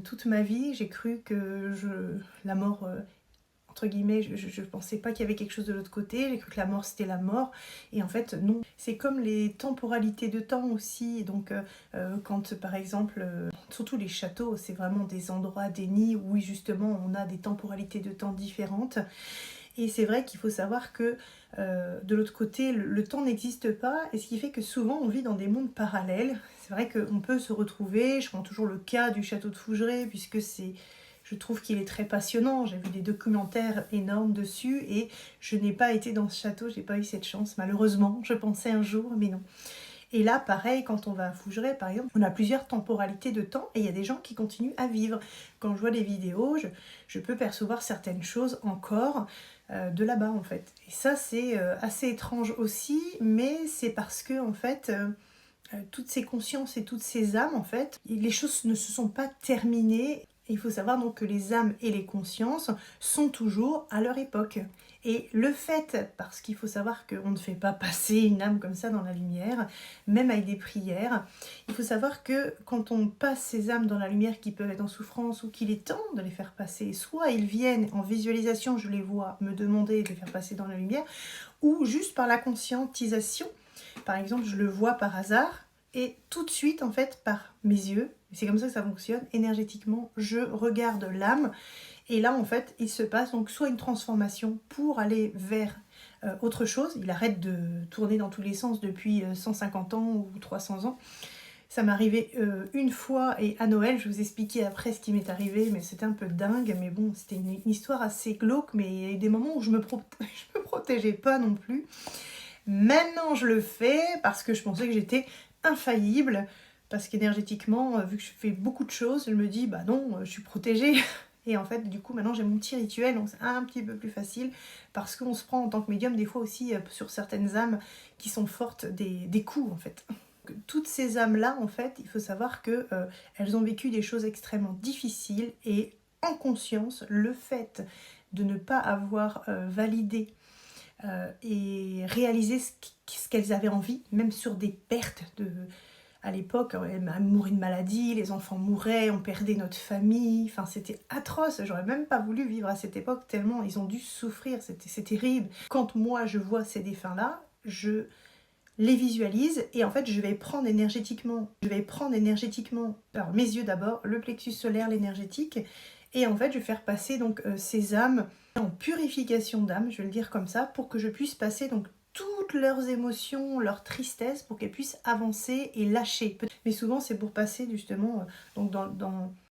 Toute ma vie, j'ai cru que la mort, entre guillemets, je pensais pas qu'il y avait quelque chose de l'autre côté, j'ai cru que la mort c'était la mort, et en fait non. C'est comme les temporalités de temps aussi, donc quand par exemple, surtout les châteaux, c'est vraiment des endroits, des nids où justement on a des temporalités de temps différentes. Et c'est vrai qu'il faut savoir que de l'autre côté, le temps n'existe pas, et ce qui fait que souvent on vit dans des mondes parallèles. C'est vrai qu'on peut se retrouver, je prends toujours le cas du château de Fougeray, puisque je trouve qu'il est très passionnant, j'ai vu des documentaires énormes dessus, et je n'ai pas été dans ce château, j'ai pas eu cette chance, malheureusement, je pensais un jour, mais non. Et là, pareil, quand on va à Fougeray, par exemple, on a plusieurs temporalités de temps et il y a des gens qui continuent à vivre. Quand je vois des vidéos, je peux percevoir certaines choses encore de là-bas, en fait. Et ça, c'est assez étrange aussi, mais c'est parce que, en fait, toutes ces consciences et toutes ces âmes, en fait, les choses ne se sont pas terminées. Il faut savoir donc que les âmes et les consciences sont toujours à leur époque. Et le fait, parce qu'il faut savoir qu'on ne fait pas passer une âme comme ça dans la lumière, même avec des prières, il faut savoir que quand on passe ces âmes dans la lumière qui peuvent être en souffrance ou qu'il est temps de les faire passer, soit ils viennent en visualisation, je les vois me demander de les faire passer dans la lumière, ou juste par la conscientisation. Par exemple, je le vois par hasard, et tout de suite, en fait, par mes yeux, c'est comme ça que ça fonctionne, énergétiquement, je regarde l'âme, et là, en fait, il se passe donc soit une transformation pour aller vers autre chose, il arrête de tourner dans tous les sens depuis 150 ans ou 300 ans. Ça m'est arrivé une fois, et à Noël, je vous expliquais après ce qui m'est arrivé, mais c'était un peu dingue, mais bon, c'était une histoire assez glauque, mais il y a eu des moments où je me protégeais pas non plus. Maintenant, je le fais parce que je pensais que j'étais infaillible, parce qu'énergétiquement, vu que je fais beaucoup de choses, je me dis, bah non, je suis protégée. Et en fait, du coup, maintenant, j'ai mon petit rituel, donc c'est un petit peu plus facile, parce qu'on se prend en tant que médium, des fois aussi, sur certaines âmes qui sont fortes, des coups, en fait. Toutes ces âmes-là, en fait, il faut savoir que elles ont vécu des choses extrêmement difficiles, et en conscience, le fait de ne pas avoir validé et réaliser ce qu'elles avaient envie, même sur des pertes à l'époque, elle mourait de maladie, les enfants mouraient, on perdait notre famille, enfin c'était atroce, j'aurais même pas voulu vivre à cette époque tellement ils ont dû souffrir, c'est terrible. Quand moi je vois ces défunts-là, je les visualise, et en fait je vais prendre énergétiquement, alors mes yeux d'abord, le plexus solaire, l'énergétique, et en fait je vais faire passer donc ces âmes en purification d'âme, je vais le dire comme ça, pour que je puisse passer donc toutes leurs émotions, leurs tristesses, pour qu'elles puissent avancer et lâcher. Mais souvent c'est pour passer justement donc dans